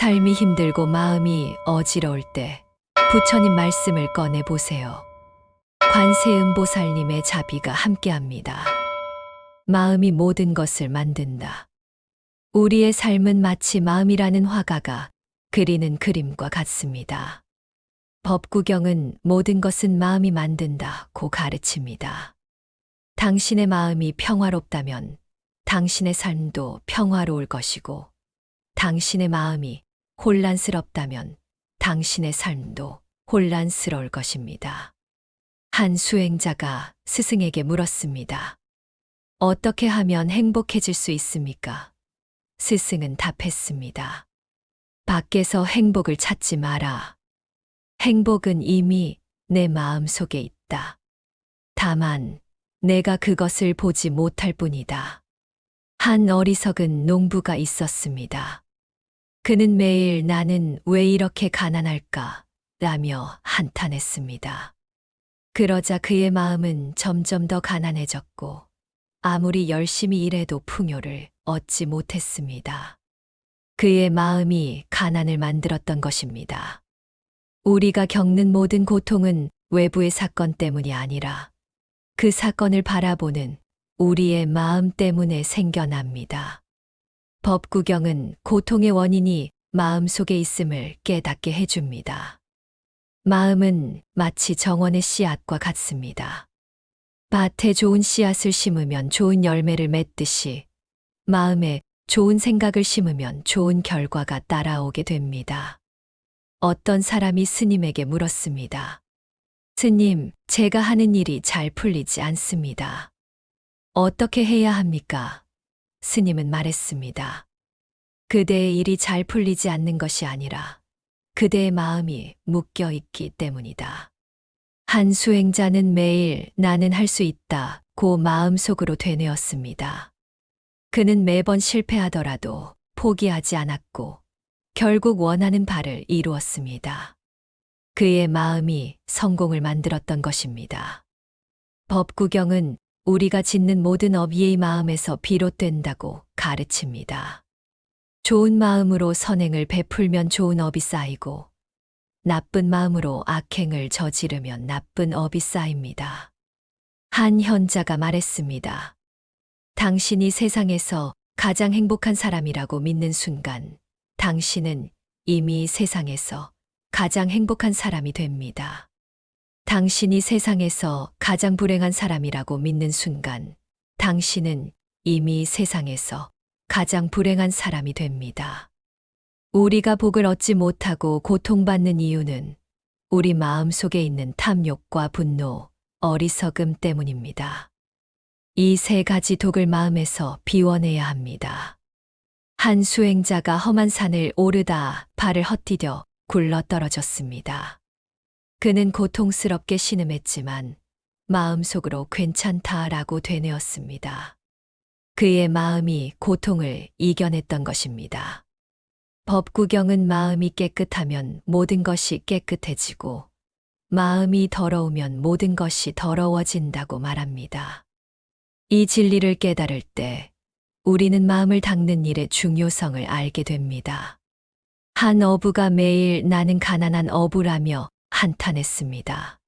삶이 힘들고 마음이 어지러울 때 부처님 말씀을 꺼내 보세요. 관세음보살님의 자비가 함께합니다. 마음이 모든 것을 만든다. 우리의 삶은 마치 마음이라는 화가가 그리는 그림과 같습니다. 법구경은 모든 것은 마음이 만든다고 가르칩니다. 당신의 마음이 평화롭다면 당신의 삶도 평화로울 것이고, 당신의 마음이 혼란스럽다면 당신의 삶도 혼란스러울 것입니다. 한 수행자가 스승에게 물었습니다. 어떻게 하면 행복해질 수 있습니까? 스승은 답했습니다. 밖에서 행복을 찾지 마라. 행복은 이미 내 마음 속에 있다. 다만 내가 그것을 보지 못할 뿐이다. 한 어리석은 농부가 있었습니다. 그는 매일 나는 왜 이렇게 가난할까? 라며 한탄했습니다. 그러자 그의 마음은 점점 더 가난해졌고, 아무리 열심히 일해도 풍요를 얻지 못했습니다. 그의 마음이 가난을 만들었던 것입니다. 우리가 겪는 모든 고통은 외부의 사건 때문이 아니라 그 사건을 바라보는 우리의 마음 때문에 생겨납니다. 법구경은 고통의 원인이 마음 속에 있음을 깨닫게 해줍니다. 마음은 마치 정원의 씨앗과 같습니다. 밭에 좋은 씨앗을 심으면 좋은 열매를 맺듯이 마음에 좋은 생각을 심으면 좋은 결과가 따라오게 됩니다. 어떤 사람이 스님에게 물었습니다. 스님, 제가 하는 일이 잘 풀리지 않습니다. 어떻게 해야 합니까? 스님은 말했습니다. 그대의 일이 잘 풀리지 않는 것이 아니라 그대의 마음이 묶여 있기 때문이다. 한 수행자는 매일 나는 할 수 있다고 마음속으로 되뇌었습니다. 그는 매번 실패하더라도 포기하지 않았고 결국 원하는 바를 이루었습니다. 그의 마음이 성공을 만들었던 것입니다. 법구경은 우리가 짓는 모든 업이 마음에서 비롯된다고 가르칩니다. 좋은 마음으로 선행을 베풀면 좋은 업이 쌓이고, 나쁜 마음으로 악행을 저지르면 나쁜 업이 쌓입니다. 한 현자가 말했습니다. 당신이 세상에서 가장 행복한 사람이라고 믿는 순간, 당신은 이미 세상에서 가장 행복한 사람이 됩니다. 당신이 세상에서 가장 불행한 사람이라고 믿는 순간, 당신은 이미 세상에서 가장 불행한 사람이 됩니다. 우리가 복을 얻지 못하고 고통받는 이유는 우리 마음 속에 있는 탐욕과 분노, 어리석음 때문입니다. 이 세 가지 독을 마음에서 비워내야 합니다. 한 수행자가 험한 산을 오르다 발을 헛디뎌 굴러 떨어졌습니다. 그는 고통스럽게 신음했지만 마음속으로 괜찮다라고 되뇌었습니다. 그의 마음이 고통을 이겨냈던 것입니다. 법구경은 마음이 깨끗하면 모든 것이 깨끗해지고, 마음이 더러우면 모든 것이 더러워진다고 말합니다. 이 진리를 깨달을 때 우리는 마음을 닦는 일의 중요성을 알게 됩니다. 한 어부가 매일 나는 가난한 어부라며 한탄했습니다.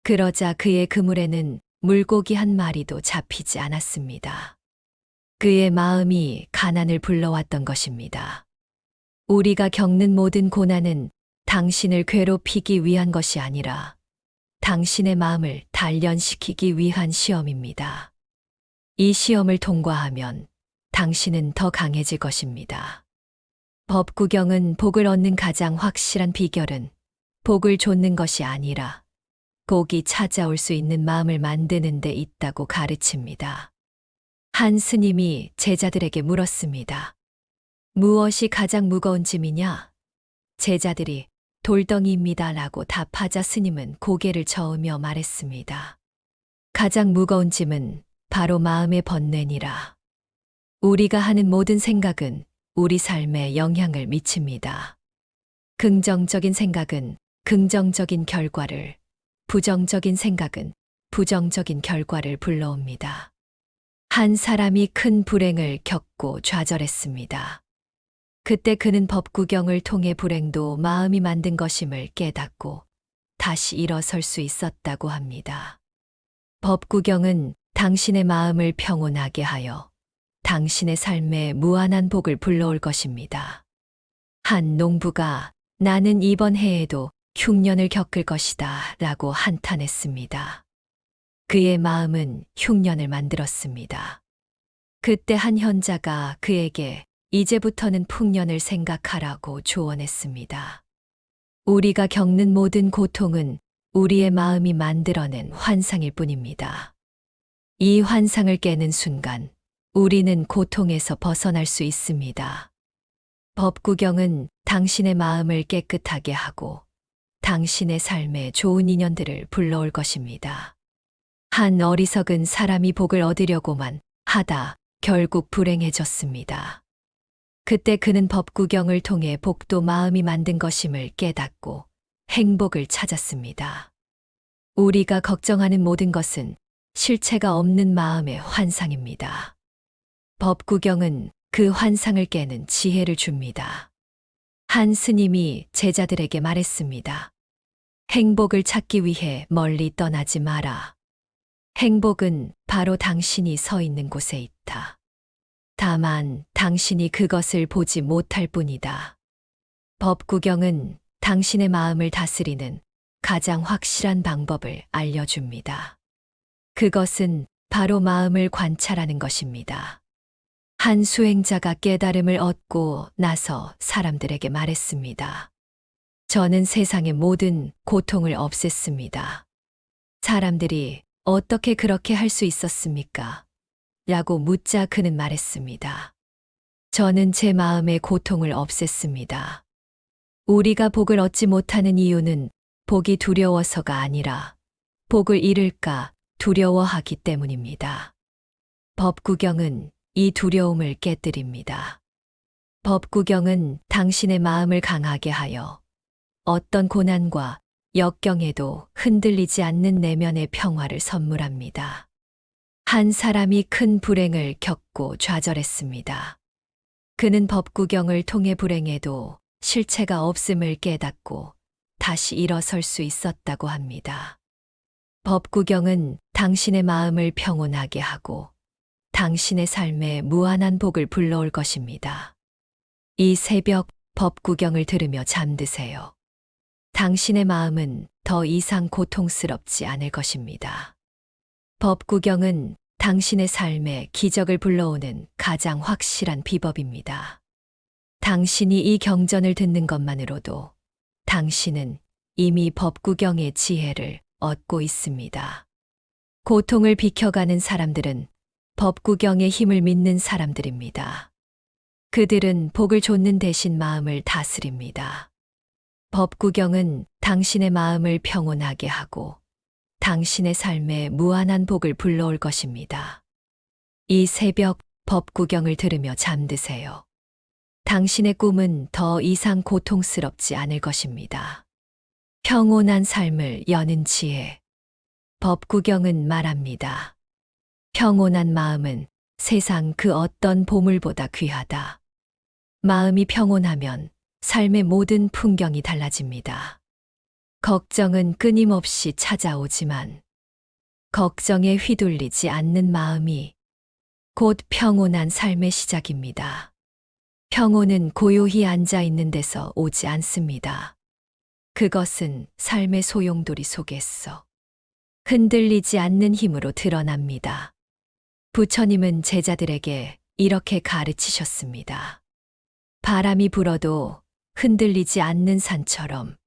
그러자 그의 그물에는 물고기 한 마리도 잡히지 않았습니다. 그의 마음이 가난을 불러왔던 것입니다. 우리가 겪는 모든 고난은 당신을 괴롭히기 위한 것이 아니라 당신의 마음을 단련시키기 위한 시험입니다. 이 시험을 통과하면 당신은 더 강해질 것입니다. 법구경은 복을 얻는 가장 확실한 비결은 복을 좇는 것이 아니라 복이 찾아올 수 있는 마음을 만드는 데 있다고 가르칩니다. 한 스님이 제자들에게 물었습니다. 무엇이 가장 무거운 짐이냐? 제자들이 돌덩이입니다 라고 답하자 스님은 고개를 저으며 말했습니다. 가장 무거운 짐은 바로 마음의 번뇌니라. 우리가 하는 모든 생각은 우리 삶에 영향을 미칩니다. 긍정적인 생각은 긍정적인 결과를, 부정적인 생각은 부정적인 결과를 불러옵니다. 한 사람이 큰 불행을 겪고 좌절했습니다. 그때 그는 법구경을 통해 불행도 마음이 만든 것임을 깨닫고 다시 일어설 수 있었다고 합니다. 법구경은 당신의 마음을 평온하게 하여 당신의 삶에 무한한 복을 불러올 것입니다. 한 농부가 나는 이번 해에도 흉년을 겪을 것이다 라고 한탄했습니다. 그의 마음은 흉년을 만들었습니다. 그때 한 현자가 그에게 이제부터는 풍년을 생각하라고 조언했습니다. 우리가 겪는 모든 고통은 우리의 마음이 만들어낸 환상일 뿐입니다. 이 환상을 깨는 순간 우리는 고통에서 벗어날 수 있습니다. 법구경은 당신의 마음을 깨끗하게 하고 당신의 삶에 좋은 인연들을 불러올 것입니다. 한 어리석은 사람이 복을 얻으려고만 하다 결국 불행해졌습니다. 그때 그는 법구경을 통해 복도 마음이 만든 것임을 깨닫고 행복을 찾았습니다. 우리가 걱정하는 모든 것은 실체가 없는 마음의 환상입니다. 법구경은 그 환상을 깨는 지혜를 줍니다. 한 스님이 제자들에게 말했습니다. 행복을 찾기 위해 멀리 떠나지 마라. 행복은 바로 당신이 서 있는 곳에 있다. 다만 당신이 그것을 보지 못할 뿐이다. 법구경은 당신의 마음을 다스리는 가장 확실한 방법을 알려줍니다. 그것은 바로 마음을 관찰하는 것입니다. 한 수행자가 깨달음을 얻고 나서 사람들에게 말했습니다. 저는 세상의 모든 고통을 없앴습니다. 사람들이 어떻게 그렇게 할 수 있었습니까? 라고 묻자 그는 말했습니다. 저는 제 마음의 고통을 없앴습니다. 우리가 복을 얻지 못하는 이유는 복이 두려워서가 아니라 복을 잃을까 두려워하기 때문입니다. 법구경은 이 두려움을 깨뜨립니다. 법구경은 당신의 마음을 강하게 하여 어떤 고난과 역경에도 흔들리지 않는 내면의 평화를 선물합니다. 한 사람이 큰 불행을 겪고 좌절했습니다. 그는 법구경을 통해 불행에도 실체가 없음을 깨닫고 다시 일어설 수 있었다고 합니다. 법구경은 당신의 마음을 평온하게 하고 당신의 삶에 무한한 복을 불러올 것입니다. 이 새벽 법구경을 들으며 잠드세요. 당신의 마음은 더 이상 고통스럽지 않을 것입니다. 법구경은 당신의 삶에 기적을 불러오는 가장 확실한 비법입니다. 당신이 이 경전을 듣는 것만으로도 당신은 이미 법구경의 지혜를 얻고 있습니다. 고통을 비켜가는 사람들은 법구경의 힘을 믿는 사람들입니다. 그들은 복을 좇는 대신 마음을 다스립니다. 법구경은 당신의 마음을 평온하게 하고 당신의 삶에 무한한 복을 불러올 것입니다. 이 새벽 법구경을 들으며 잠드세요. 당신의 꿈은 더 이상 고통스럽지 않을 것입니다. 평온한 삶을 여는 지혜. 법구경은 말합니다. 평온한 마음은 세상 그 어떤 보물보다 귀하다. 마음이 평온하면 삶의 모든 풍경이 달라집니다. 걱정은 끊임없이 찾아오지만 걱정에 휘둘리지 않는 마음이 곧 평온한 삶의 시작입니다. 평온은 고요히 앉아 있는 데서 오지 않습니다. 그것은 삶의 소용돌이 속에서 흔들리지 않는 힘으로 드러납니다. 부처님은 제자들에게 이렇게 가르치셨습니다. 바람이 불어도 흔들리지 않는 산처럼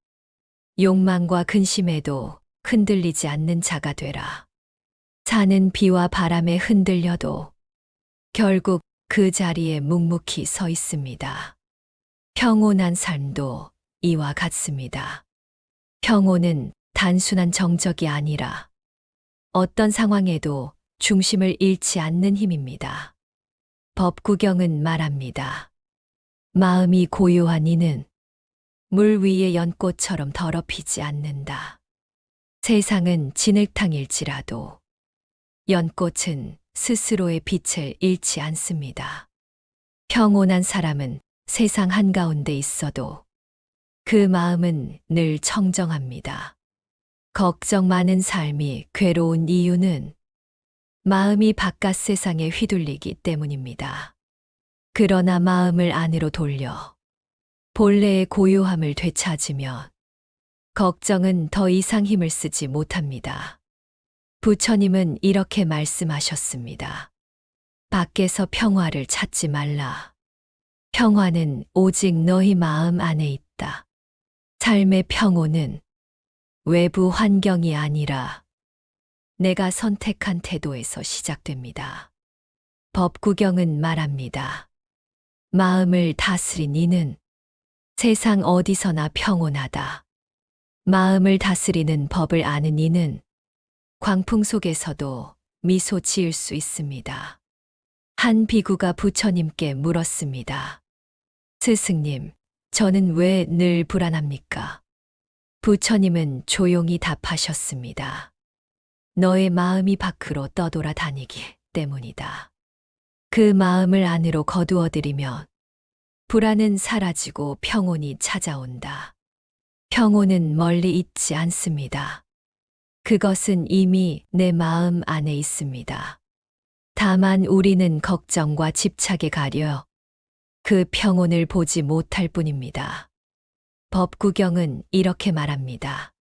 욕망과 근심에도 흔들리지 않는 자가 되라. 산은 비와 바람에 흔들려도 결국 그 자리에 묵묵히 서 있습니다. 평온한 삶도 이와 같습니다. 평온은 단순한 정적이 아니라 어떤 상황에도 중심을 잃지 않는 힘입니다. 법구경은 말합니다. 마음이 고요한 이는 물 위의 연꽃처럼 더럽히지 않는다. 세상은 진흙탕일지라도 연꽃은 스스로의 빛을 잃지 않습니다. 평온한 사람은 세상 한가운데 있어도 그 마음은 늘 청정합니다. 걱정 많은 삶이 괴로운 이유는 마음이 바깥 세상에 휘둘리기 때문입니다. 그러나 마음을 안으로 돌려 본래의 고요함을 되찾으면 걱정은 더 이상 힘을 쓰지 못합니다. 부처님은 이렇게 말씀하셨습니다. 밖에서 평화를 찾지 말라. 평화는 오직 너희 마음 안에 있다. 삶의 평온은 외부 환경이 아니라 내가 선택한 태도에서 시작됩니다. 법구경은 말합니다. 마음을 다스린 이는 세상 어디서나 평온하다. 마음을 다스리는 법을 아는 이는 광풍 속에서도 미소 지을 수 있습니다. 한 비구가 부처님께 물었습니다. 스승님, 저는 왜 늘 불안합니까? 부처님은 조용히 답하셨습니다. 너의 마음이 밖으로 떠돌아다니기 때문이다. 그 마음을 안으로 거두어들이면 불안은 사라지고 평온이 찾아온다. 평온은 멀리 있지 않습니다. 그것은 이미 내 마음 안에 있습니다. 다만 우리는 걱정과 집착에 가려 그 평온을 보지 못할 뿐입니다. 법구경은 이렇게 말합니다.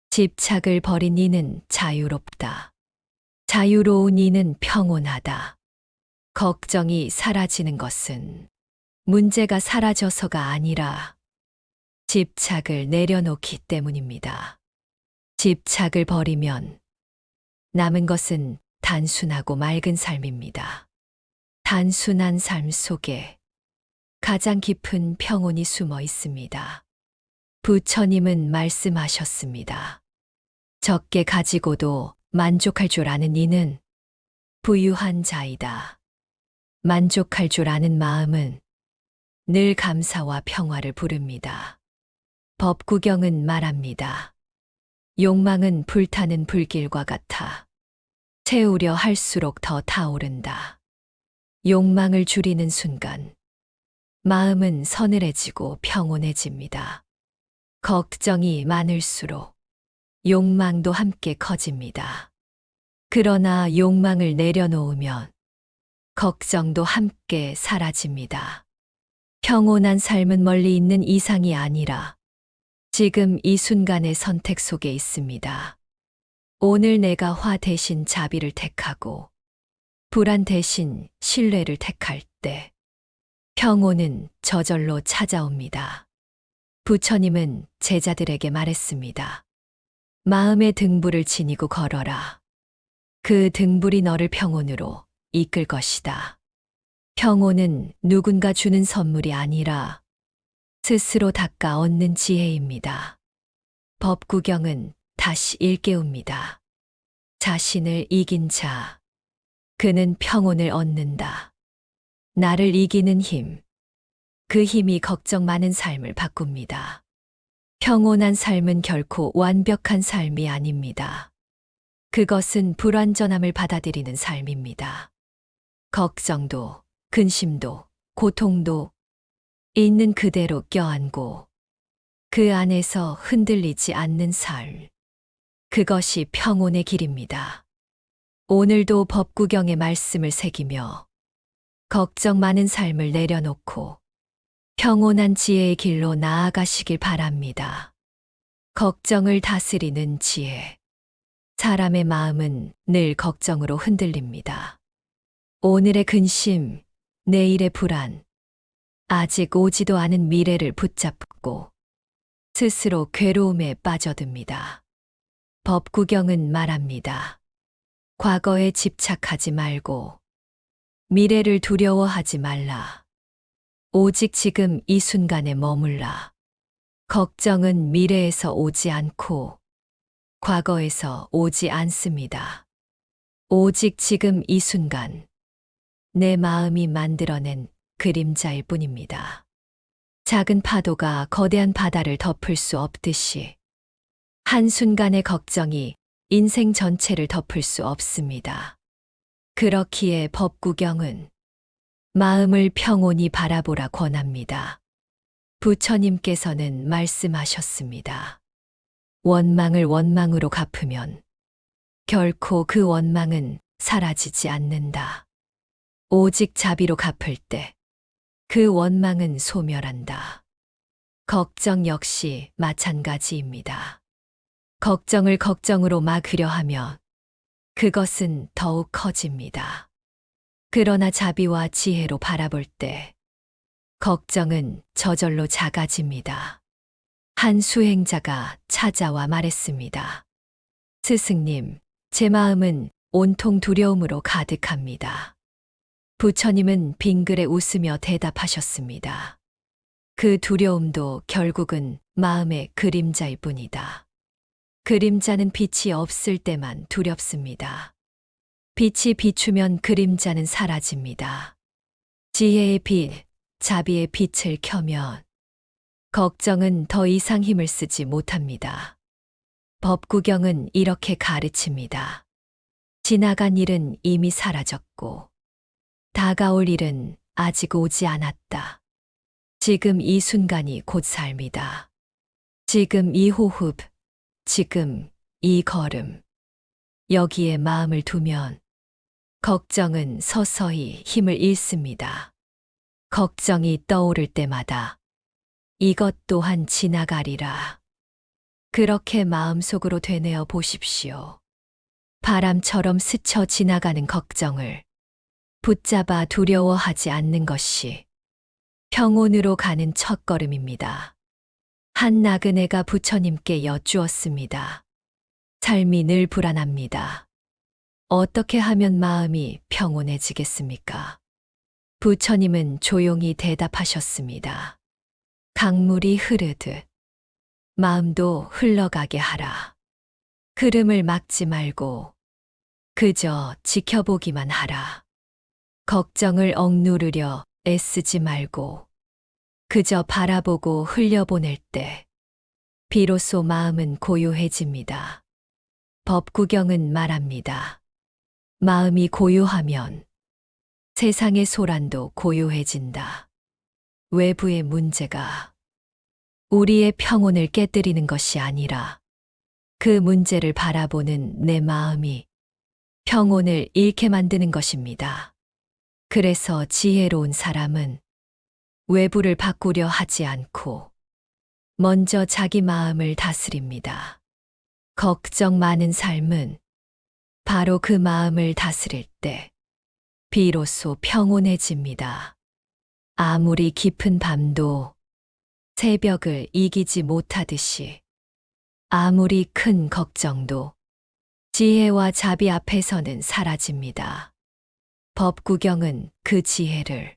집착을 버린 이는 자유롭다. 자유로운 이는 평온하다. 걱정이 사라지는 것은 문제가 사라져서가 아니라 집착을 내려놓기 때문입니다. 집착을 버리면 남은 것은 단순하고 맑은 삶입니다. 단순한 삶 속에 가장 깊은 평온이 숨어 있습니다. 부처님은 말씀하셨습니다. 적게 가지고도 만족할 줄 아는 이는 부유한 자이다. 만족할 줄 아는 마음은 늘 감사와 평화를 부릅니다. 법구경은 말합니다. 욕망은 불타는 불길과 같아 채우려 할수록 더 타오른다. 욕망을 줄이는 순간 마음은 서늘해지고 평온해집니다. 걱정이 많을수록 욕망도 함께 커집니다. 그러나 욕망을 내려놓으면 걱정도 함께 사라집니다. 평온한 삶은 멀리 있는 이상이 아니라 지금 이 순간의 선택 속에 있습니다. 오늘 내가 화 대신 자비를 택하고 불안 대신 신뢰를 택할 때 평온은 저절로 찾아옵니다. 부처님은 제자들에게 말했습니다. 마음의 등불을 지니고 걸어라. 그 등불이 너를 평온으로 이끌 것이다. 평온은 누군가 주는 선물이 아니라 스스로 닦아 얻는 지혜입니다. 법구경은 다시 일깨웁니다. 자신을 이긴 자, 그는 평온을 얻는다. 나를 이기는 힘, 그 힘이 걱정 많은 삶을 바꿉니다. 평온한 삶은 결코 완벽한 삶이 아닙니다. 그것은 불완전함을 받아들이는 삶입니다. 걱정도, 근심도, 고통도 있는 그대로 껴안고 그 안에서 흔들리지 않는 삶. 그것이 평온의 길입니다. 오늘도 법구경의 말씀을 새기며 걱정 많은 삶을 내려놓고 평온한 지혜의 길로 나아가시길 바랍니다. 걱정을 다스리는 지혜. 사람의 마음은 늘 걱정으로 흔들립니다. 오늘의 근심, 내일의 불안, 아직 오지도 않은 미래를 붙잡고 스스로 괴로움에 빠져듭니다. 법구경은 말합니다. 과거에 집착하지 말고 미래를 두려워하지 말라. 오직 지금 이 순간에 머물라. 걱정은 미래에서 오지 않고 과거에서 오지 않습니다. 오직 지금 이 순간 내 마음이 만들어낸 그림자일 뿐입니다. 작은 파도가 거대한 바다를 덮을 수 없듯이 한순간의 걱정이 인생 전체를 덮을 수 없습니다. 그렇기에 법구경은 마음을 평온히 바라보라 권합니다. 부처님께서는 말씀하셨습니다. 원망을 원망으로 갚으면 결코 그 원망은 사라지지 않는다. 오직 자비로 갚을 때 그 원망은 소멸한다. 걱정 역시 마찬가지입니다. 걱정을 걱정으로 막으려 하면 그것은 더욱 커집니다. 그러나 자비와 지혜로 바라볼 때 걱정은 저절로 작아집니다. 한 수행자가 찾아와 말했습니다. 스승님, 제 마음은 온통 두려움으로 가득합니다. 부처님은 빙그레 웃으며 대답하셨습니다. 그 두려움도 결국은 마음의 그림자일 뿐이다. 그림자는 빛이 없을 때만 두렵습니다. 빛이 비추면 그림자는 사라집니다. 지혜의 빛, 자비의 빛을 켜면 걱정은 더 이상 힘을 쓰지 못합니다. 법구경은 이렇게 가르칩니다. 지나간 일은 이미 사라졌고 다가올 일은 아직 오지 않았다. 지금 이 순간이 곧 삶이다. 지금 이 호흡, 지금 이 걸음. 여기에 마음을 두면 걱정은 서서히 힘을 잃습니다. 걱정이 떠오를 때마다 이것 또한 지나가리라. 그렇게 마음속으로 되뇌어 보십시오. 바람처럼 스쳐 지나가는 걱정을 붙잡아 두려워하지 않는 것이 평온으로 가는 첫걸음입니다. 한 나그네가 부처님께 여쭈었습니다. 삶이 늘 불안합니다. 어떻게 하면 마음이 평온해지겠습니까? 부처님은 조용히 대답하셨습니다. 강물이 흐르듯 마음도 흘러가게 하라. 흐름을 막지 말고 그저 지켜보기만 하라. 걱정을 억누르려 애쓰지 말고 그저 바라보고 흘려보낼 때 비로소 마음은 고요해집니다. 법구경은 말합니다. 마음이 고요하면 세상의 소란도 고요해진다. 외부의 문제가 우리의 평온을 깨뜨리는 것이 아니라 그 문제를 바라보는 내 마음이 평온을 잃게 만드는 것입니다. 그래서 지혜로운 사람은 외부를 바꾸려 하지 않고 먼저 자기 마음을 다스립니다. 걱정 많은 삶은 바로 그 마음을 다스릴 때 비로소 평온해집니다. 아무리 깊은 밤도 새벽을 이기지 못하듯이 아무리 큰 걱정도 지혜와 자비 앞에서는 사라집니다. 법구경은 그 지혜를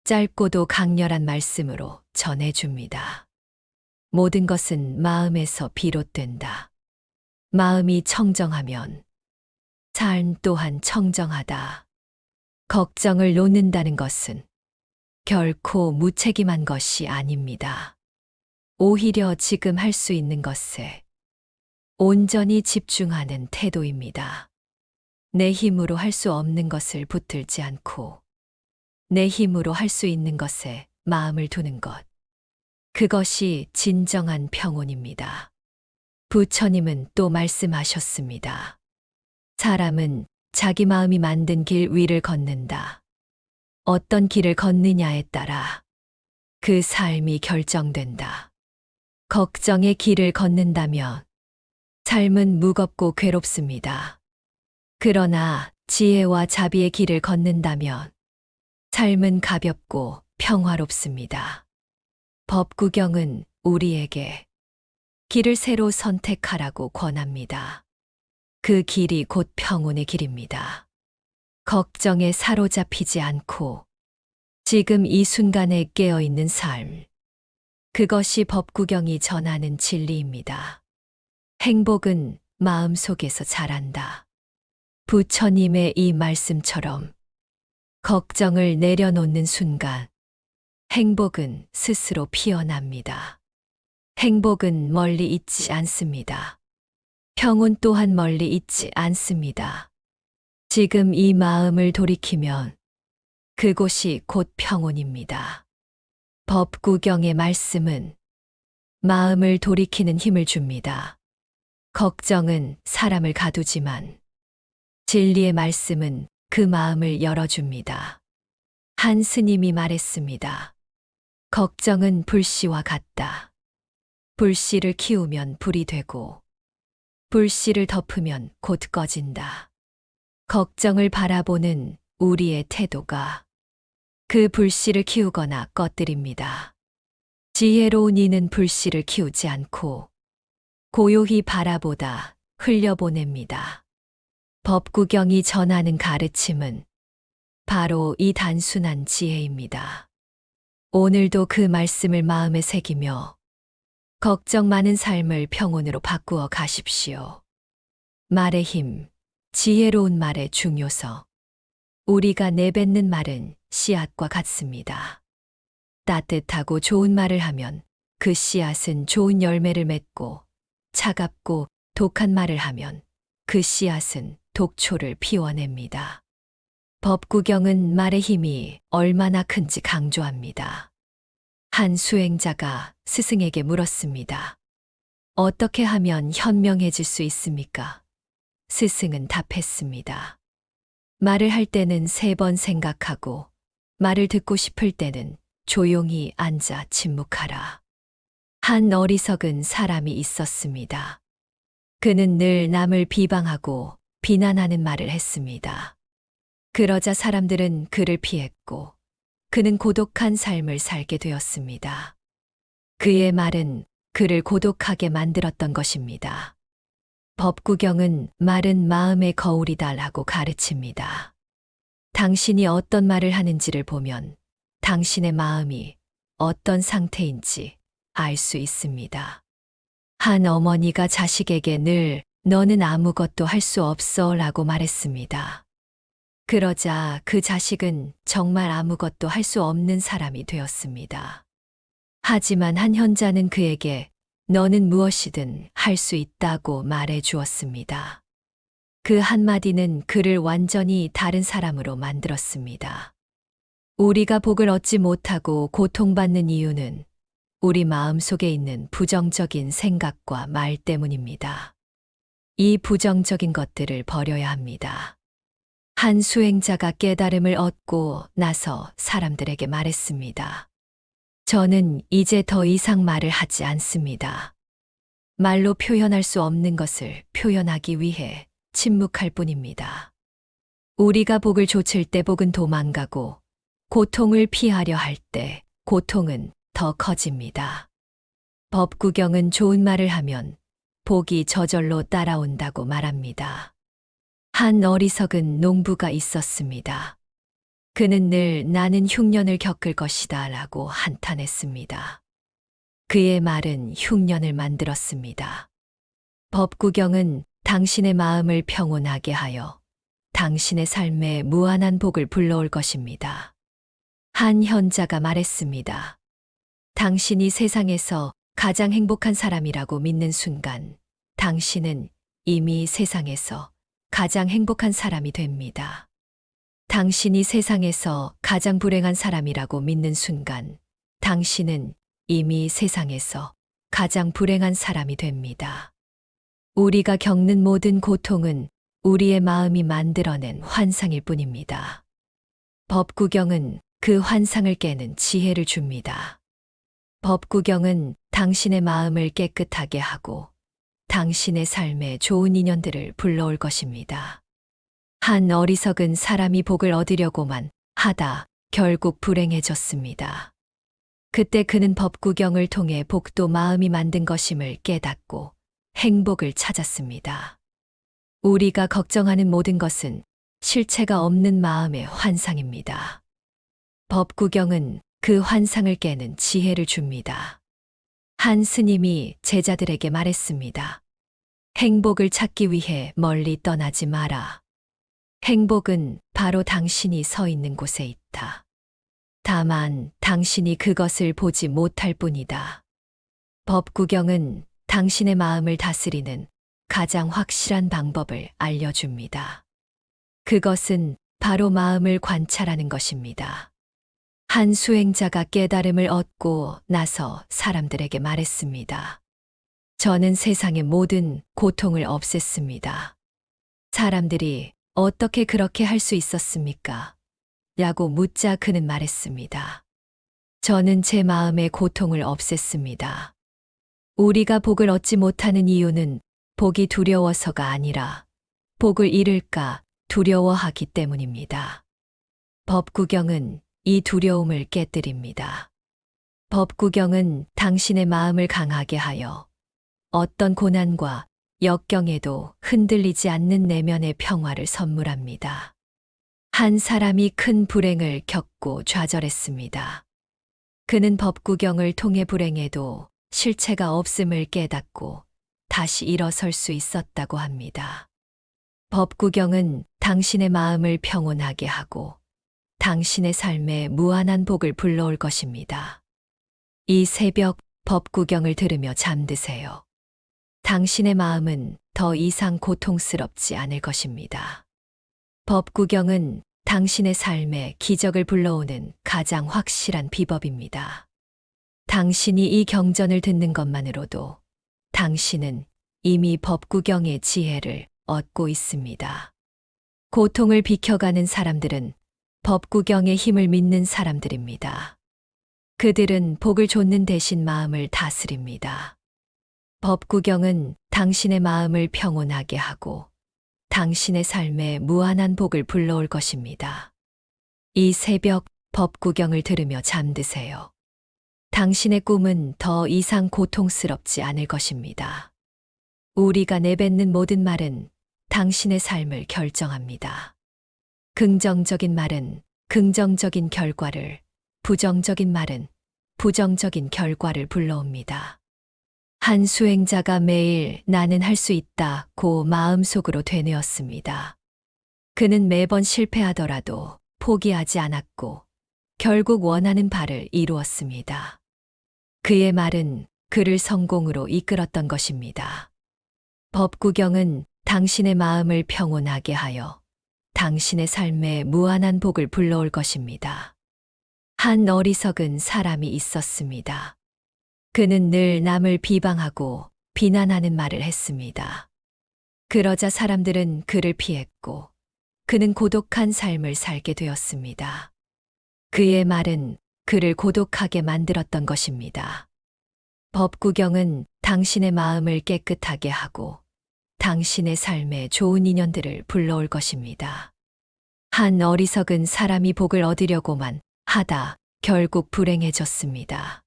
짧고도 강렬한 말씀으로 전해줍니다. 모든 것은 마음에서 비롯된다. 마음이 청정하면 삶 또한 청정하다. 걱정을 놓는다는 것은 결코 무책임한 것이 아닙니다. 오히려 지금 할 수 있는 것에 온전히 집중하는 태도입니다. 내 힘으로 할 수 없는 것을 붙들지 않고 내 힘으로 할 수 있는 것에 마음을 두는 것. 그것이 진정한 평온입니다. 부처님은 또 말씀하셨습니다. 사람은 자기 마음이 만든 길 위를 걷는다. 어떤 길을 걷느냐에 따라 그 삶이 결정된다. 걱정의 길을 걷는다면 삶은 무겁고 괴롭습니다. 그러나 지혜와 자비의 길을 걷는다면 삶은 가볍고 평화롭습니다. 법구경은 우리에게 길을 새로 선택하라고 권합니다. 그 길이 곧 평온의 길입니다. 걱정에 사로잡히지 않고 지금 이 순간에 깨어있는 삶. 그것이 법구경이 전하는 진리입니다. 행복은 마음속에서 자란다. 부처님의 이 말씀처럼 걱정을 내려놓는 순간 행복은 스스로 피어납니다. 행복은 멀리 있지 않습니다. 평온 또한 멀리 있지 않습니다. 지금 이 마음을 돌이키면 그곳이 곧 평온입니다. 법구경의 말씀은 마음을 돌이키는 힘을 줍니다. 걱정은 사람을 가두지만 진리의 말씀은 그 마음을 열어줍니다. 한 스님이 말했습니다. 걱정은 불씨와 같다. 불씨를 키우면 불이 되고 불씨를 덮으면 곧 꺼진다. 걱정을 바라보는 우리의 태도가 그 불씨를 키우거나 꺼뜨립니다. 지혜로운 이는 불씨를 키우지 않고 고요히 바라보다 흘려보냅니다. 법구경이 전하는 가르침은 바로 이 단순한 지혜입니다. 오늘도 그 말씀을 마음에 새기며 걱정 많은 삶을 평온으로 바꾸어 가십시오. 말의 힘, 지혜로운 말의 중요성. 우리가 내뱉는 말은 씨앗과 같습니다. 따뜻하고 좋은 말을 하면 그 씨앗은 좋은 열매를 맺고 차갑고 독한 말을 하면 그 씨앗은 독초를 피워냅니다. 법구경은 말의 힘이 얼마나 큰지 강조합니다. 한 수행자가 스승에게 물었습니다. 어떻게 하면 현명해질 수 있습니까? 스승은 답했습니다. 말을 할 때는 3번 생각하고 말을 듣고 싶을 때는 조용히 앉아 침묵하라. 한 어리석은 사람이 있었습니다. 그는 늘 남을 비방하고 비난하는 말을 했습니다. 그러자 사람들은 그를 피했고 그는 고독한 삶을 살게 되었습니다. 그의 말은 그를 고독하게 만들었던 것입니다. 법구경은 말은 마음의 거울이다라고 가르칩니다. 당신이 어떤 말을 하는지를 보면 당신의 마음이 어떤 상태인지 알 수 있습니다. 한 어머니가 자식에게 늘 너는 아무것도 할 수 없어 라고 말했습니다. 그러자 그 자식은 정말 아무것도 할 수 없는 사람이 되었습니다. 하지만 한 현자는 그에게 너는 무엇이든 할 수 있다고 말해 주었습니다. 그 한마디는 그를 완전히 다른 사람으로 만들었습니다. 우리가 복을 얻지 못하고 고통받는 이유는 우리 마음 속에 있는 부정적인 생각과 말 때문입니다. 이 부정적인 것들을 버려야 합니다. 한 수행자가 깨달음을 얻고 나서 사람들에게 말했습니다. 저는 이제 더 이상 말을 하지 않습니다. 말로 표현할 수 없는 것을 표현하기 위해 침묵할 뿐입니다. 우리가 복을 좇을 때 복은 도망가고 고통을 피하려 할 때 고통은 더 커집니다. 법구경은 좋은 말을 하면 복이 저절로 따라온다고 말합니다. 한 어리석은 농부가 있었습니다. 그는 늘 나는 흉년을 겪을 것이다 라고 한탄했습니다. 그의 말은 흉년을 만들었습니다. 법구경은 당신의 마음을 평온하게 하여 당신의 삶에 무한한 복을 불러올 것입니다. 한 현자가 말했습니다. 당신이 세상에서 가장 행복한 사람이라고 믿는 순간 당신은 이미 세상에서 가장 행복한 사람이 됩니다. 당신이 세상에서 가장 불행한 사람이라고 믿는 순간 당신은 이미 세상에서 가장 불행한 사람이 됩니다. 우리가 겪는 모든 고통은 우리의 마음이 만들어낸 환상일 뿐입니다. 법구경은 그 환상을 깨는 지혜를 줍니다. 법구경은 당신의 마음을 깨끗하게 하고 당신의 삶에 좋은 인연들을 불러올 것입니다. 한 어리석은 사람이 복을 얻으려고만 하다 결국 불행해졌습니다. 그때 그는 법구경을 통해 복도 마음이 만든 것임을 깨닫고 행복을 찾았습니다. 우리가 걱정하는 모든 것은 실체가 없는 마음의 환상입니다. 법구경은 그 환상을 깨는 지혜를 줍니다. 한 스님이 제자들에게 말했습니다. 행복을 찾기 위해 멀리 떠나지 마라. 행복은 바로 당신이 서 있는 곳에 있다. 다만 당신이 그것을 보지 못할 뿐이다. 법구경은 당신의 마음을 다스리는 가장 확실한 방법을 알려줍니다. 그것은 바로 마음을 관찰하는 것입니다. 한 수행자가 깨달음을 얻고 나서 사람들에게 말했습니다. 저는 세상의 모든 고통을 없앴습니다. 사람들이 어떻게 그렇게 할 수 있었습니까? 라고 묻자 그는 말했습니다. 저는 제 마음의 고통을 없앴습니다. 우리가 복을 얻지 못하는 이유는 복이 두려워서가 아니라 복을 잃을까 두려워하기 때문입니다. 법구경은 이 두려움을 깨뜨립니다. 법구경은 당신의 마음을 강하게 하여 어떤 고난과 역경에도 흔들리지 않는 내면의 평화를 선물합니다. 한 사람이 큰 불행을 겪고 좌절했습니다. 그는 법구경을 통해 불행에도 실체가 없음을 깨닫고 다시 일어설 수 있었다고 합니다. 법구경은 당신의 마음을 평온하게 하고 당신의 삶에 무한한 복을 불러올 것입니다. 이 새벽 법구경을 들으며 잠드세요. 당신의 마음은 더 이상 고통스럽지 않을 것입니다. 법구경은 당신의 삶에 기적을 불러오는 가장 확실한 비법입니다. 당신이 이 경전을 듣는 것만으로도 당신은 이미 법구경의 지혜를 얻고 있습니다. 고통을 비켜가는 사람들은 법구경의 힘을 믿는 사람들입니다. 그들은 복을 좇는 대신 마음을 다스립니다. 법구경은 당신의 마음을 평온하게 하고 당신의 삶에 무한한 복을 불러올 것입니다. 이 새벽 법구경을 들으며 잠드세요. 당신의 꿈은 더 이상 고통스럽지 않을 것입니다. 우리가 내뱉는 모든 말은 당신의 삶을 결정합니다. 긍정적인 말은 긍정적인 결과를, 부정적인 말은 부정적인 결과를 불러옵니다. 한 수행자가 매일 나는 할 수 있다고 마음속으로 되뇌었습니다. 그는 매번 실패하더라도 포기하지 않았고 결국 원하는 바를 이루었습니다. 그의 말은 그를 성공으로 이끌었던 것입니다. 법구경은 당신의 마음을 평온하게 하여 당신의 삶에 무한한 복을 불러올 것입니다. 한 어리석은 사람이 있었습니다. 그는 늘 남을 비방하고 비난하는 말을 했습니다. 그러자 사람들은 그를 피했고 그는 고독한 삶을 살게 되었습니다. 그의 말은 그를 고독하게 만들었던 것입니다. 법구경은 당신의 마음을 깨끗하게 하고 당신의 삶에 좋은 인연들을 불러올 것입니다. 한 어리석은 사람이 복을 얻으려고만 하다 결국 불행해졌습니다.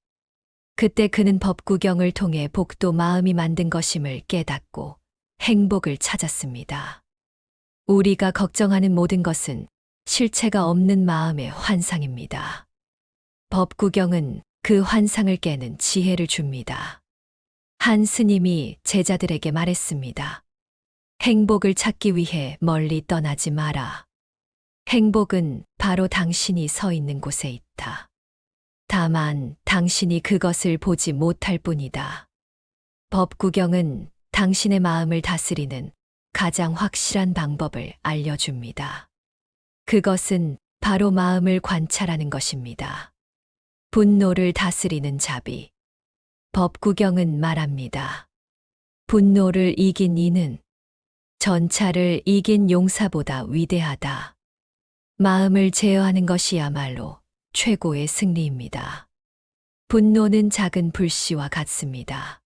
그때 그는 법구경을 통해 복도 마음이 만든 것임을 깨닫고 행복을 찾았습니다. 우리가 걱정하는 모든 것은 실체가 없는 마음의 환상입니다. 법구경은 그 환상을 깨는 지혜를 줍니다. 한 스님이 제자들에게 말했습니다. 행복을 찾기 위해 멀리 떠나지 마라. 행복은 바로 당신이 서 있는 곳에 있다. 다만 당신이 그것을 보지 못할 뿐이다. 법구경은 당신의 마음을 다스리는 가장 확실한 방법을 알려줍니다. 그것은 바로 마음을 관찰하는 것입니다. 분노를 다스리는 자비. 법구경은 말합니다. 분노를 이긴 이는 전차를 이긴 용사보다 위대하다. 마음을 제어하는 것이야말로 최고의 승리입니다. 분노는 작은 불씨와 같습니다.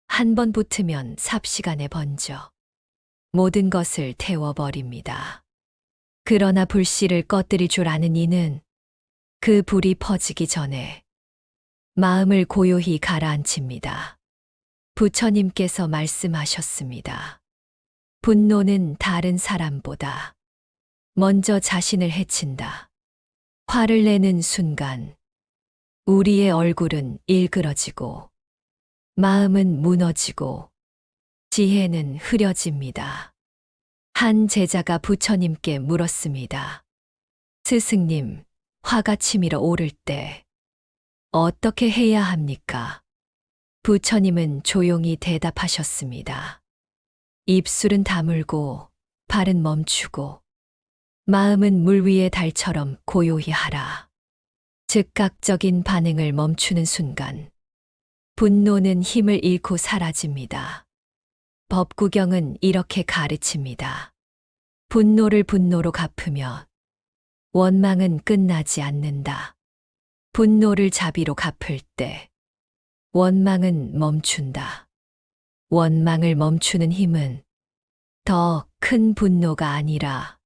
한 번 붙으면 삽시간에 번져 모든 것을 태워버립니다. 그러나 불씨를 꺼뜨릴 줄 아는 이는 그 불이 퍼지기 전에 마음을 고요히 가라앉힙니다. 부처님께서 말씀하셨습니다. 분노는 다른 사람보다 먼저 자신을 해친다. 화를 내는 순간 우리의 얼굴은 일그러지고 마음은 무너지고 지혜는 흐려집니다. 한 제자가 부처님께 물었습니다. 스승님, 화가 치밀어 오를 때 어떻게 해야 합니까? 부처님은 조용히 대답하셨습니다. 입술은 다물고 발은 멈추고 마음은 물 위의 달처럼 고요히 하라. 즉각적인 반응을 멈추는 순간 분노는 힘을 잃고 사라집니다. 법구경은 이렇게 가르칩니다. 분노를 분노로 갚으며 원망은 끝나지 않는다. 분노를 자비로 갚을 때 원망은 멈춘다. 원망을 멈추는 힘은 더 큰 분노가 아니라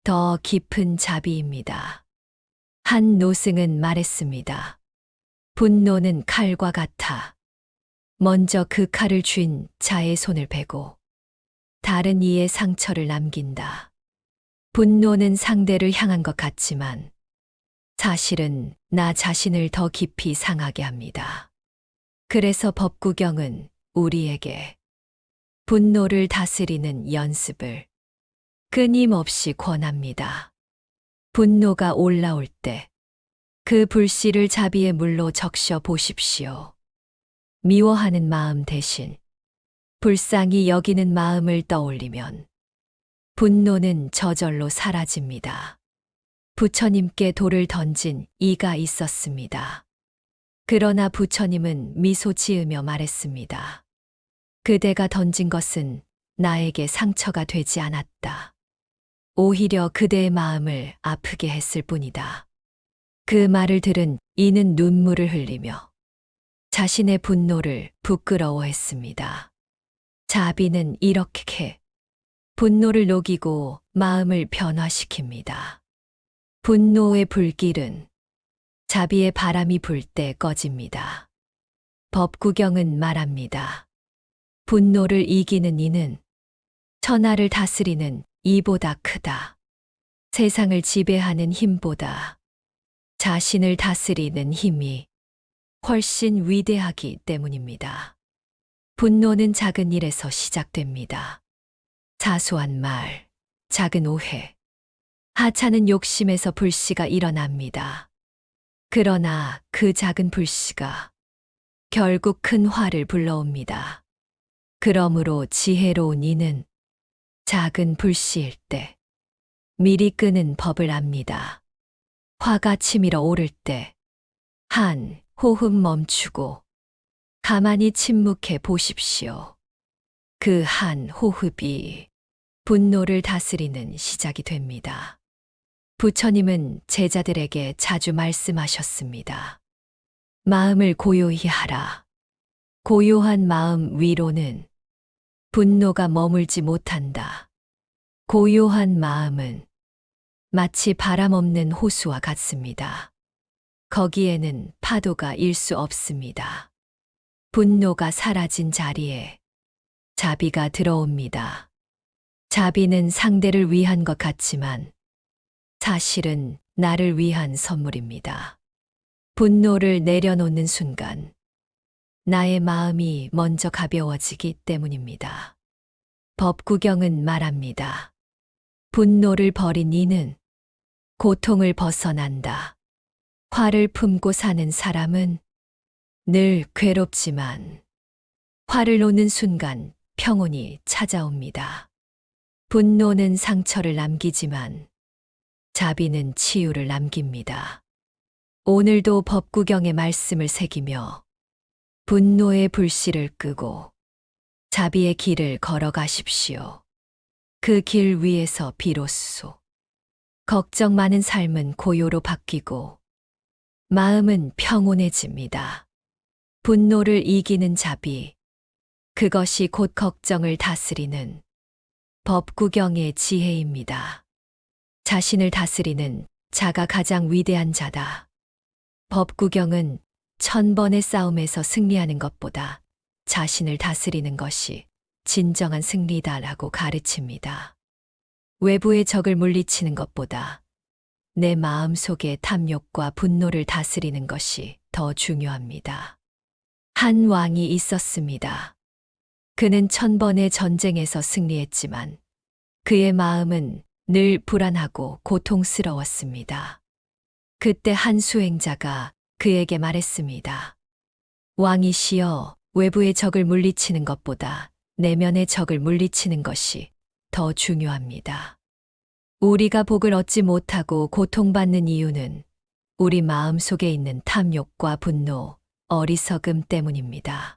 더 깊은 자비입니다. 한 노승은 말했습니다. 분노는 칼과 같아. 먼저 그 칼을 쥔 자의 손을 베고 다른 이의 상처를 남긴다. 분노는 상대를 향한 것 같지만 사실은 나 자신을 더 깊이 상하게 합니다. 그래서 법구경은 우리에게 분노를 다스리는 연습을 끊임없이 권합니다. 분노가 올라올 때 그 불씨를 자비의 물로 적셔 보십시오. 미워하는 마음 대신 불쌍히 여기는 마음을 떠올리면 분노는 저절로 사라집니다. 부처님께 돌을 던진 이가 있었습니다. 그러나 부처님은 미소 지으며 말했습니다. 그대가 던진 것은 나에게 상처가 되지 않았다. 오히려 그대의 마음을 아프게 했을 뿐이다. 그 말을 들은 이는 눈물을 흘리며 자신의 분노를 부끄러워했습니다. 자비는 이렇게 분노를 녹이고 마음을 변화시킵니다. 분노의 불길은 자비의 바람이 불 때 꺼집니다. 법구경은 말합니다. 분노를 이기는 이는 천하를 다스리는 이보다 크다. 세상을 지배하는 힘보다 자신을 다스리는 힘이 훨씬 위대하기 때문입니다. 분노는 작은 일에서 시작됩니다. 사소한 말, 작은 오해, 하찮은 욕심에서 불씨가 일어납니다. 그러나 그 작은 불씨가 결국 큰 화를 불러옵니다. 그러므로 지혜로운 이는 작은 불씨일 때 미리 끄는 법을 압니다. 화가 치밀어 오를 때 한 호흡 멈추고 가만히 침묵해 보십시오. 그 한 호흡이 분노를 다스리는 시작이 됩니다. 부처님은 제자들에게 자주 말씀하셨습니다. 마음을 고요히 하라. 고요한 마음 위로는 분노가 머물지 못한다. 고요한 마음은 마치 바람 없는 호수와 같습니다. 거기에는 파도가 일 수 없습니다. 분노가 사라진 자리에 자비가 들어옵니다. 자비는 상대를 위한 것 같지만 사실은 나를 위한 선물입니다. 분노를 내려놓는 순간 나의 마음이 먼저 가벼워지기 때문입니다. 법구경은 말합니다. 분노를 버린 이는 고통을 벗어난다. 화를 품고 사는 사람은 늘 괴롭지만 화를 놓는 순간 평온이 찾아옵니다. 분노는 상처를 남기지만 자비는 치유를 남깁니다. 오늘도 법구경의 말씀을 새기며 분노의 불씨를 끄고 자비의 길을 걸어가십시오. 그 길 위에서 비로소 걱정 많은 삶은 고요로 바뀌고 마음은 평온해집니다. 분노를 이기는 자비, 그것이 곧 걱정을 다스리는 법구경의 지혜입니다. 자신을 다스리는 자가 가장 위대한 자다. 법구경은 1000번의 싸움에서 승리하는 것보다 자신을 다스리는 것이 진정한 승리다라고 가르칩니다. 외부의 적을 물리치는 것보다 내 마음 속의 탐욕과 분노를 다스리는 것이 더 중요합니다. 한 왕이 있었습니다. 그는 1000번의 전쟁에서 승리했지만 그의 마음은 늘 불안하고 고통스러웠습니다. 그때 한 수행자가 그에게 말했습니다. 왕이시여, 외부의 적을 물리치는 것보다 내면의 적을 물리치는 것이 더 중요합니다. 우리가 복을 얻지 못하고 고통받는 이유는 우리 마음 속에 있는 탐욕과 분노, 어리석음 때문입니다.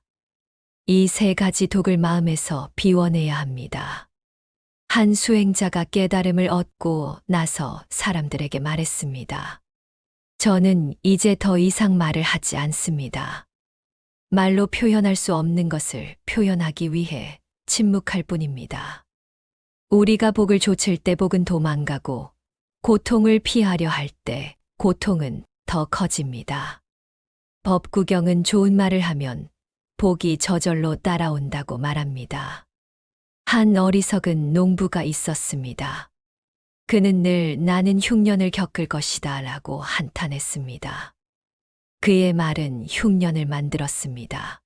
이 세 가지 독을 마음에서 비워내야 합니다. 한 수행자가 깨달음을 얻고 나서 사람들에게 말했습니다. 저는 이제 더 이상 말을 하지 않습니다. 말로 표현할 수 없는 것을 표현하기 위해 침묵할 뿐입니다. 우리가 복을 좇을 때 복은 도망가고 고통을 피하려 할 때 고통은 더 커집니다. 법구경은 좋은 말을 하면 복이 저절로 따라온다고 말합니다. 한 어리석은 농부가 있었습니다. 그는 늘 나는 흉년을 겪을 것이다 라고 한탄했습니다. 그의 말은 흉년을 만들었습니다.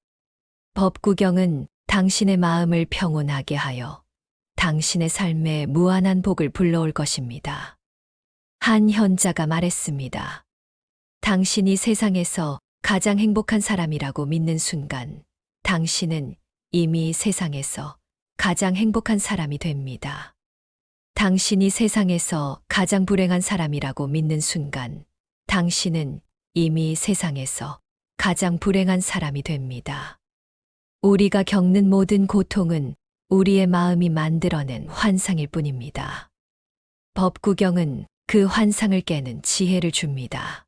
법구경은 당신의 마음을 평온하게 하여 당신의 삶에 무한한 복을 불러올 것입니다. 한 현자가 말했습니다. 당신이 세상에서 가장 행복한 사람이라고 믿는 순간, 당신은 이미 세상에서 가장 행복한 사람이 됩니다. 당신이 세상에서 가장 불행한 사람이라고 믿는 순간, 당신은 이미 세상에서 가장 불행한 사람이 됩니다. 우리가 겪는 모든 고통은 우리의 마음이 만들어낸 환상일 뿐입니다. 법구경은 그 환상을 깨는 지혜를 줍니다.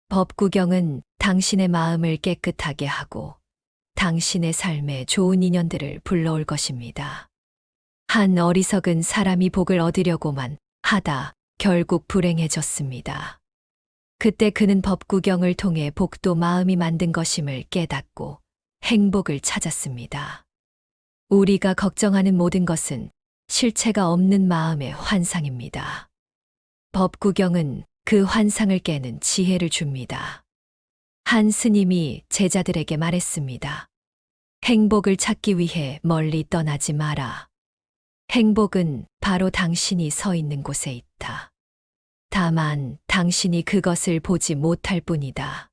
법구경은 당신의 마음을 깨끗하게 하고 당신의 삶에 좋은 인연들을 불러올 것입니다. 한 어리석은 사람이 복을 얻으려고만 하다 결국 불행해졌습니다. 그때 그는 법구경을 통해 복도 마음이 만든 것임을 깨닫고 행복을 찾았습니다. 우리가 걱정하는 모든 것은 실체가 없는 마음의 환상입니다. 법구경은 그 환상을 깨는 지혜를 줍니다. 한 스님이 제자들에게 말했습니다. 행복을 찾기 위해 멀리 떠나지 마라. 행복은 바로 당신이 서 있는 곳에 있다. 다만 당신이 그것을 보지 못할 뿐이다.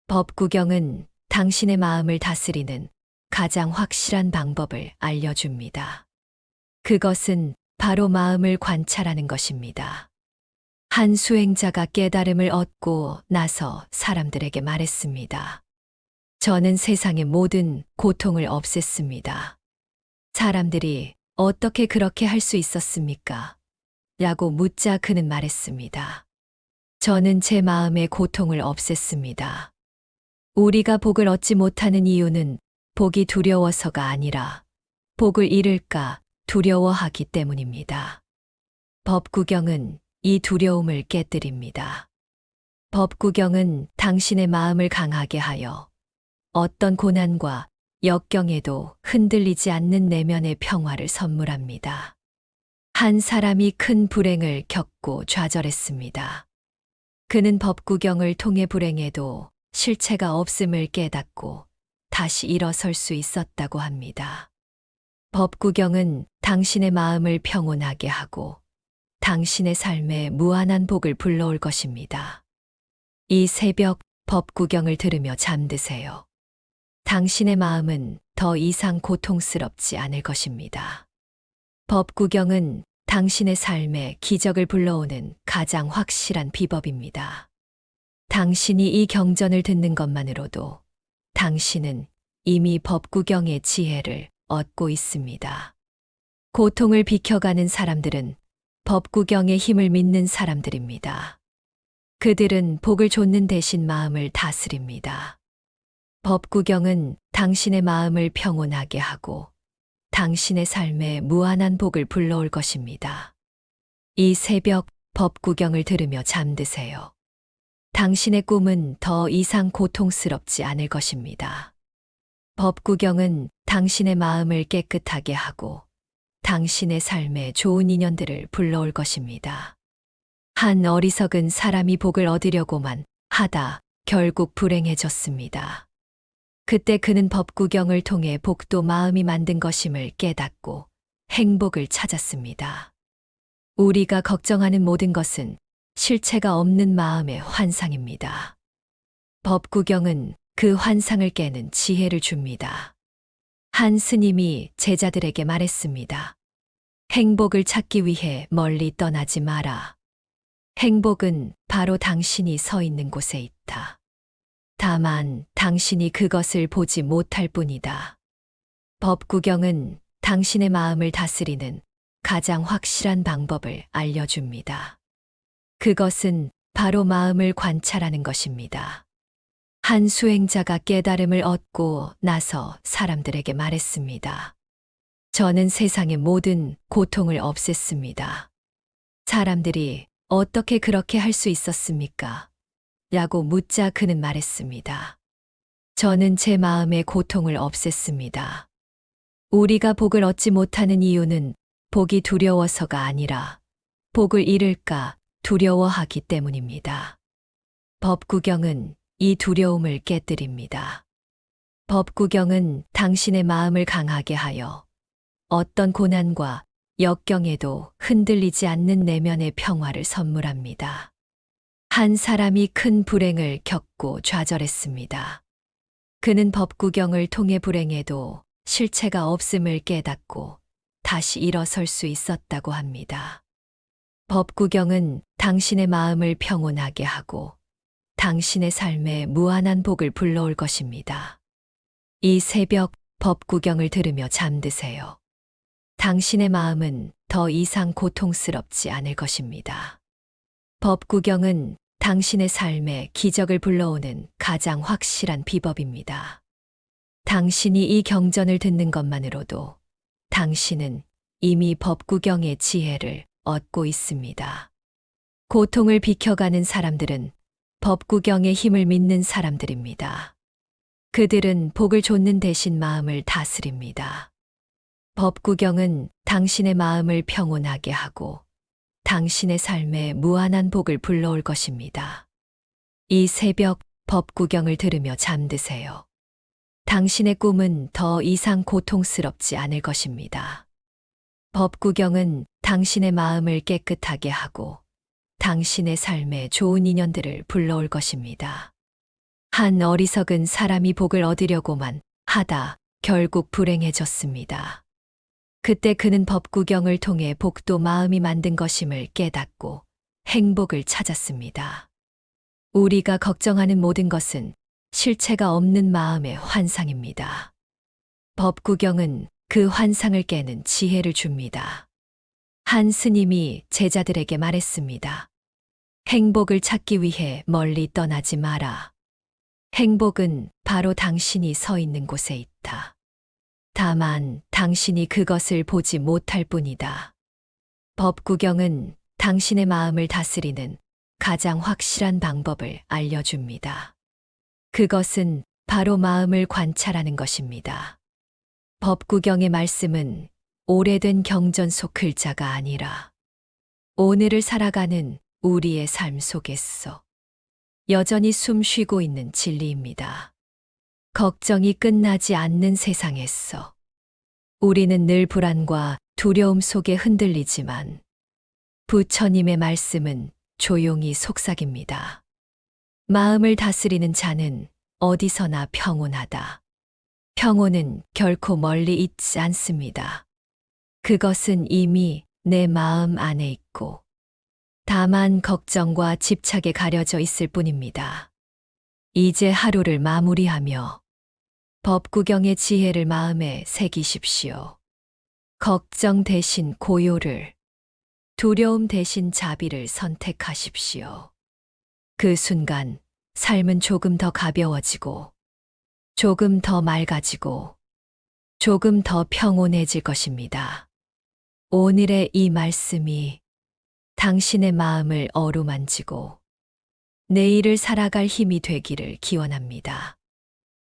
법구경은 당신의 마음을 다스리는 가장 확실한 방법을 알려줍니다. 그것은 바로 마음을 관찰하는 것입니다. 한 수행자가 깨달음을 얻고 나서 사람들에게 말했습니다. 저는 세상의 모든 고통을 없앴습니다. 사람들이 어떻게 그렇게 할 수 있었습니까? 라고 묻자 그는 말했습니다. 저는 제 마음의 고통을 없앴습니다. 우리가 복을 얻지 못하는 이유는 복이 두려워서가 아니라 복을 잃을까 두려워하기 때문입니다. 법구경은 이 두려움을 깨뜨립니다. 법구경은 당신의 마음을 강하게 하여 어떤 고난과 역경에도 흔들리지 않는 내면의 평화를 선물합니다. 한 사람이 큰 불행을 겪고 좌절했습니다. 그는 법구경을 통해 불행에도 실체가 없음을 깨닫고 다시 일어설 수 있었다고 합니다. 법구경은 당신의 마음을 평온하게 하고 당신의 삶에 무한한 복을 불러올 것입니다. 이 새벽 법구경을 들으며 잠드세요. 당신의 마음은 더 이상 고통스럽지 않을 것입니다. 법구경은 당신의 삶에 기적을 불러오는 가장 확실한 비법입니다. 당신이 이 경전을 듣는 것만으로도 당신은 이미 법구경의 지혜를 얻고 있습니다. 고통을 비켜가는 사람들은 법구경의 힘을 믿는 사람들입니다. 그들은 복을 좇는 대신 마음을 다스립니다. 법구경은 당신의 마음을 평온하게 하고 당신의 삶에 무한한 복을 불러올 것입니다. 이 새벽 법구경을 들으며 잠드세요. 당신의 꿈은 더 이상 고통스럽지 않을 것입니다. 법구경은 당신의 마음을 깨끗하게 하고 당신의 삶에 좋은 인연들을 불러올 것입니다. 한 어리석은 사람이 복을 얻으려고만 하다 결국 불행해졌습니다. 그때 그는 법구경을 통해 복도 마음이 만든 것임을 깨닫고 행복을 찾았습니다. 우리가 걱정하는 모든 것은 실체가 없는 마음의 환상입니다. 법구경은 그 환상을 깨는 지혜를 줍니다. 한 스님이 제자들에게 말했습니다. 행복을 찾기 위해 멀리 떠나지 마라. 행복은 바로 당신이 서 있는 곳에 있다. 다만 당신이 그것을 보지 못할 뿐이다. 법구경은 당신의 마음을 다스리는 가장 확실한 방법을 알려줍니다. 그것은 바로 마음을 관찰하는 것입니다. 한 수행자가 깨달음을 얻고 나서 사람들에게 말했습니다. 저는 세상의 모든 고통을 없앴습니다. 사람들이 어떻게 그렇게 할 수 있었습니까? 라고 묻자 그는 말했습니다. 저는 제 마음의 고통을 없앴습니다. 우리가 복을 얻지 못하는 이유는 복이 두려워서가 아니라 복을 잃을까 두려워하기 때문입니다. 법구경은 이 두려움을 깨뜨립니다. 법구경은 당신의 마음을 강하게 하여 어떤 고난과 역경에도 흔들리지 않는 내면의 평화를 선물합니다. 한 사람이 큰 불행을 겪고 좌절했습니다. 그는 법구경을 통해 불행에도 실체가 없음을 깨닫고 다시 일어설 수 있었다고 합니다. 법구경은 당신의 마음을 평온하게 하고 당신의 삶에 무한한 복을 불러올 것입니다. 이 새벽 법구경을 들으며 잠드세요. 당신의 마음은 더 이상 고통스럽지 않을 것입니다. 법구경은 당신의 삶에 기적을 불러오는 가장 확실한 비법입니다. 당신이 이 경전을 듣는 것만으로도 당신은 이미 법구경의 지혜를 얻고 있습니다. 고통을 비켜가는 사람들은 법구경의 힘을 믿는 사람들입니다. 그들은 복을 좇는 대신 마음을 다스립니다. 법구경은 당신의 마음을 평온하게 하고 당신의 삶에 무한한 복을 불러올 것입니다. 이 새벽 법구경을 들으며 잠드세요. 당신의 꿈은 더 이상 고통스럽지 않을 것입니다. 법구경은 당신의 마음을 깨끗하게 하고 당신의 삶에 좋은 인연들을 불러올 것입니다. 한 어리석은 사람이 복을 얻으려고만 하다 결국 불행해졌습니다. 그때 그는 법구경을 통해 복도 마음이 만든 것임을 깨닫고 행복을 찾았습니다. 우리가 걱정하는 모든 것은 실체가 없는 마음의 환상입니다. 법구경은 그 환상을 깨는 지혜를 줍니다. 한 스님이 제자들에게 말했습니다. 행복을 찾기 위해 멀리 떠나지 마라. 행복은 바로 당신이 서 있는 곳에 있다. 다만 당신이 그것을 보지 못할 뿐이다. 법구경은 당신의 마음을 다스리는 가장 확실한 방법을 알려줍니다. 그것은 바로 마음을 관찰하는 것입니다. 법구경의 말씀은 오래된 경전 속 글자가 아니라 오늘을 살아가는 우리의 삶 속에서 여전히 숨 쉬고 있는 진리입니다. 걱정이 끝나지 않는 세상에서 우리는 늘 불안과 두려움 속에 흔들리지만 부처님의 말씀은 조용히 속삭입니다. 마음을 다스리는 자는 어디서나 평온하다. 평온은 결코 멀리 있지 않습니다. 그것은 이미 내 마음 안에 있고 다만 걱정과 집착에 가려져 있을 뿐입니다. 이제 하루를 마무리하며 법구경의 지혜를 마음에 새기십시오. 걱정 대신 고요를, 두려움 대신 자비를 선택하십시오. 그 순간 삶은 조금 더 가벼워지고 조금 더 맑아지고 조금 더 평온해질 것입니다. 오늘의 이 말씀이 당신의 마음을 어루만지고 내일을 살아갈 힘이 되기를 기원합니다.